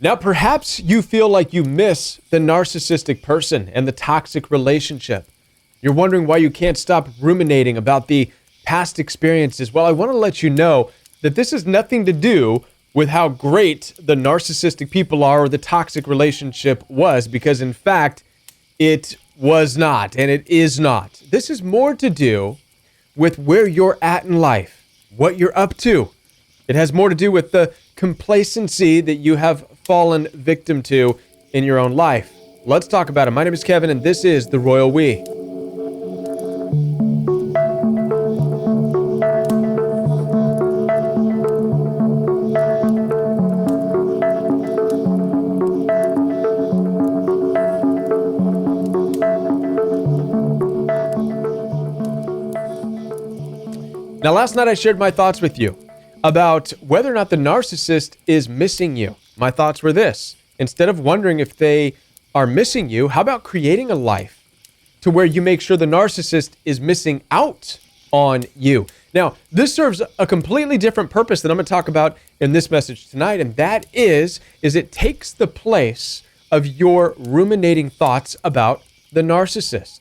Now, perhaps you feel like you miss the narcissistic person and the toxic relationship. You're wondering why you can't stop ruminating about the past experiences. Well, I want to let you know that this has nothing to do with how great the narcissistic people are or the toxic relationship was, because in fact, it was not and it is not. This is more to do with where you're at in life, what you're up to. It has more to do with the complacency that you have fallen victim to in your own life. Let's talk about it. My name is Kevin, and this is The Royal We. Now, last night I shared my thoughts with you about whether or not the narcissist is missing you. My thoughts were this: instead of wondering if they are missing you, how about creating a life to where you make sure the narcissist is missing out on you? Now, this serves a completely different purpose that I'm going to talk about in this message tonight, and that is it takes the place of your ruminating thoughts about the narcissist.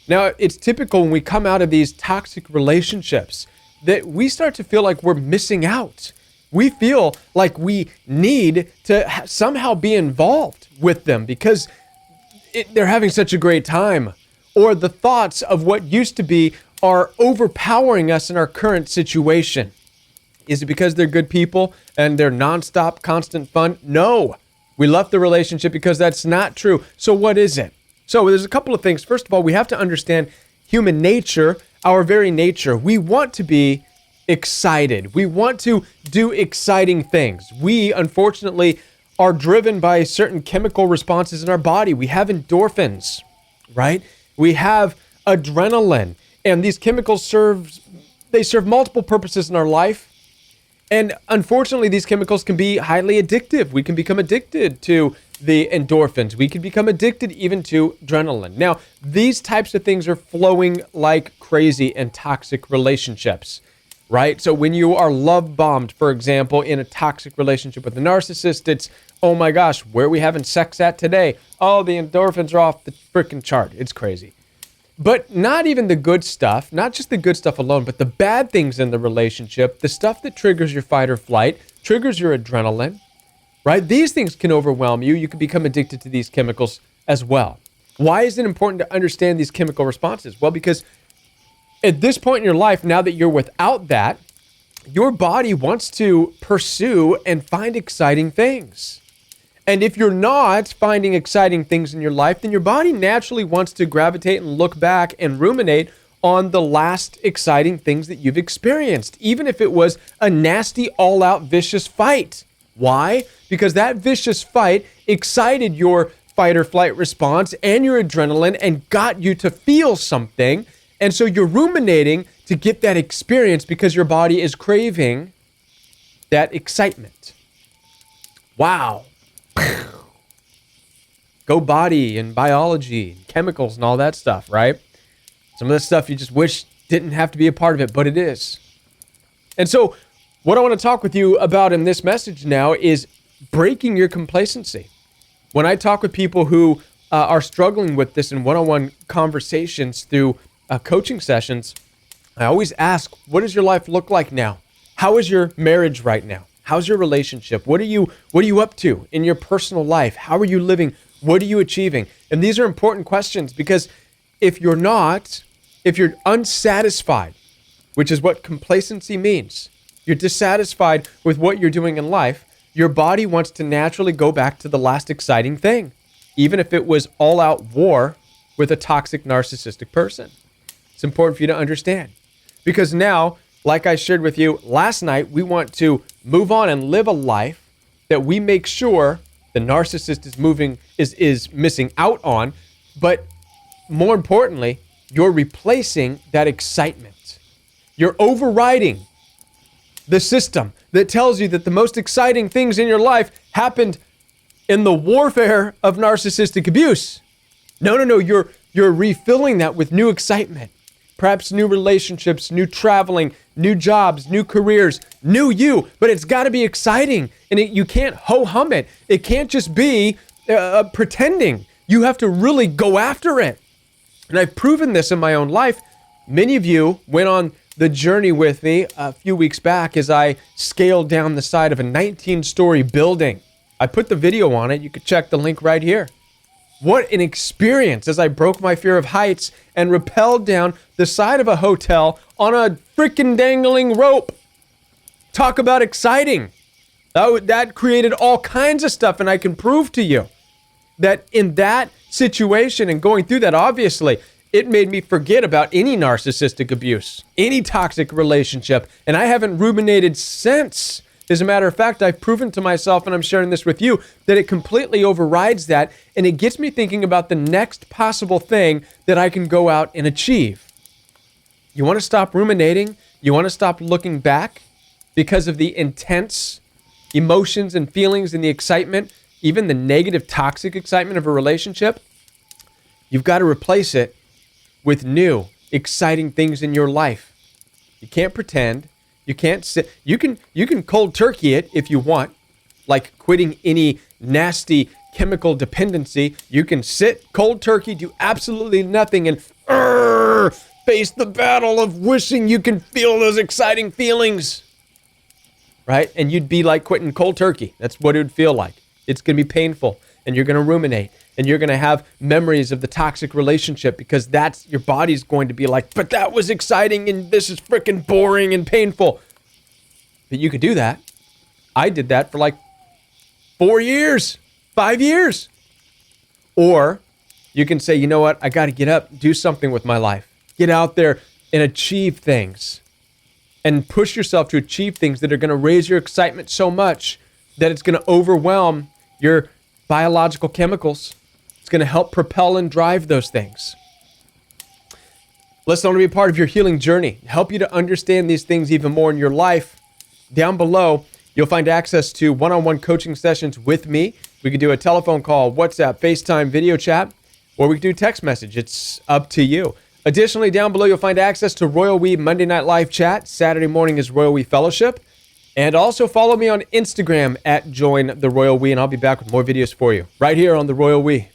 Now, it's typical when we come out of these toxic relationships that we start to feel like we're missing out. We feel like we need to somehow be involved with them because they're having such a great time, or the thoughts of what used to be are overpowering us in our current situation. Is it because they're good people and they're nonstop, constant fun? No, we left the relationship because that's not true. So what is it? So there's a couple of things. First of all, we have to understand human nature, our very nature. We want to be excited. We want to do exciting things. We, unfortunately, are driven by certain chemical responses in our body. We have endorphins, right? We have adrenaline, and these chemicals serve multiple purposes in our life. And unfortunately, these chemicals can be highly addictive. We can become addicted to the endorphins. We can become addicted even to adrenaline. Now, these types of things are flowing like crazy in toxic relationships, right? So when you are love bombed, for example, in a toxic relationship with a narcissist, it's, oh my gosh, where are we having sex at today? Oh, the endorphins are off the freaking chart. It's crazy. But not even the good stuff, not just the good stuff alone, but the bad things in the relationship, the stuff that triggers your fight or flight, triggers your adrenaline, right? These things can overwhelm you. You can become addicted to these chemicals as well. Why is it important to understand these chemical responses? Well, because at this point in your life, now that you're without that, your body wants to pursue and find exciting things. And if you're not finding exciting things in your life, then your body naturally wants to gravitate and look back and ruminate on the last exciting things that you've experienced, even if it was a nasty, all-out, vicious fight. Why? Because that vicious fight excited your fight or flight response and your adrenaline and got you to feel something. And so you're ruminating to get that experience because your body is craving that excitement. Wow. Go body and biology and chemicals and all that stuff, right? Some of the stuff you just wish didn't have to be a part of it, but it is. And so what I want to talk with you about in this message now is breaking your complacency. When I talk with people who are struggling with this in one-on-one conversations through coaching sessions, I always ask, what does your life look like now? How is your marriage right now? How's your relationship? What are you up to in your personal life? How are you living? What are you achieving? And these are important questions because if you're unsatisfied, which is what complacency means, you're dissatisfied with what you're doing in life, your body wants to naturally go back to the last exciting thing, even if it was all-out war with a toxic narcissistic person. It's important for you to understand because now, like I shared with you last night, we want to move on and live a life that we make sure the narcissist is missing out on, but more importantly, you're replacing that excitement. You're overriding the system that tells you that the most exciting things in your life happened in the warfare of narcissistic abuse. No, you're refilling that with new excitement. Perhaps new relationships, new traveling, new jobs, new careers, new you, but it's got to be exciting. And you can't ho-hum it. It can't just be pretending. You have to really go after it. And I've proven this in my own life. Many of you went on the journey with me a few weeks back as I scaled down the side of a 19-story building. I put the video on it. You could check the link right here. What an experience as I broke my fear of heights and rappelled down the side of a hotel on a freaking dangling rope. Talk about exciting. That created all kinds of stuff, and I can prove to you that in that situation and going through that, obviously, it made me forget about any narcissistic abuse, any toxic relationship, and I haven't ruminated since. As a matter of fact, I've proven to myself, and I'm sharing this with you, that it completely overrides that, and it gets me thinking about the next possible thing that I can go out and achieve. You want to stop ruminating? You want to stop looking back because of the intense emotions and feelings and the excitement, even the negative, toxic excitement of a relationship? You've got to replace it with new, exciting things in your life. You can't pretend. You can't sit. You can cold turkey it if you want, like quitting any nasty chemical dependency. You can sit cold turkey, do absolutely nothing, and face the battle of wishing you can feel those exciting feelings, right? And you'd be like quitting cold turkey. That's what it would feel like. It's going to be painful, and you're going to ruminate, and you're going to have memories of the toxic relationship because that's your body's going to be like, but that was exciting, and this is freaking boring and painful. But you could do that. I did that for like 4 years, 5 years. Or you can say, you know what? I got to get up, do something with my life. Get out there and achieve things. And push yourself to achieve things that are going to raise your excitement so much that it's going to overwhelm your biological chemicals. It's going to help propel and drive those things. Listen, I want to be a part of your healing journey, help you to understand these things even more in your life. Down below, you'll find access to one-on-one coaching sessions with me. We could do a telephone call, WhatsApp, FaceTime, video chat, or we could do text message. It's up to you. Additionally, down below, you'll find access to Royal We Monday Night Live Chat. Saturday morning is Royal We Fellowship. And also follow me on Instagram at Join the Royal We, and I'll be back with more videos for you right here on the Royal We.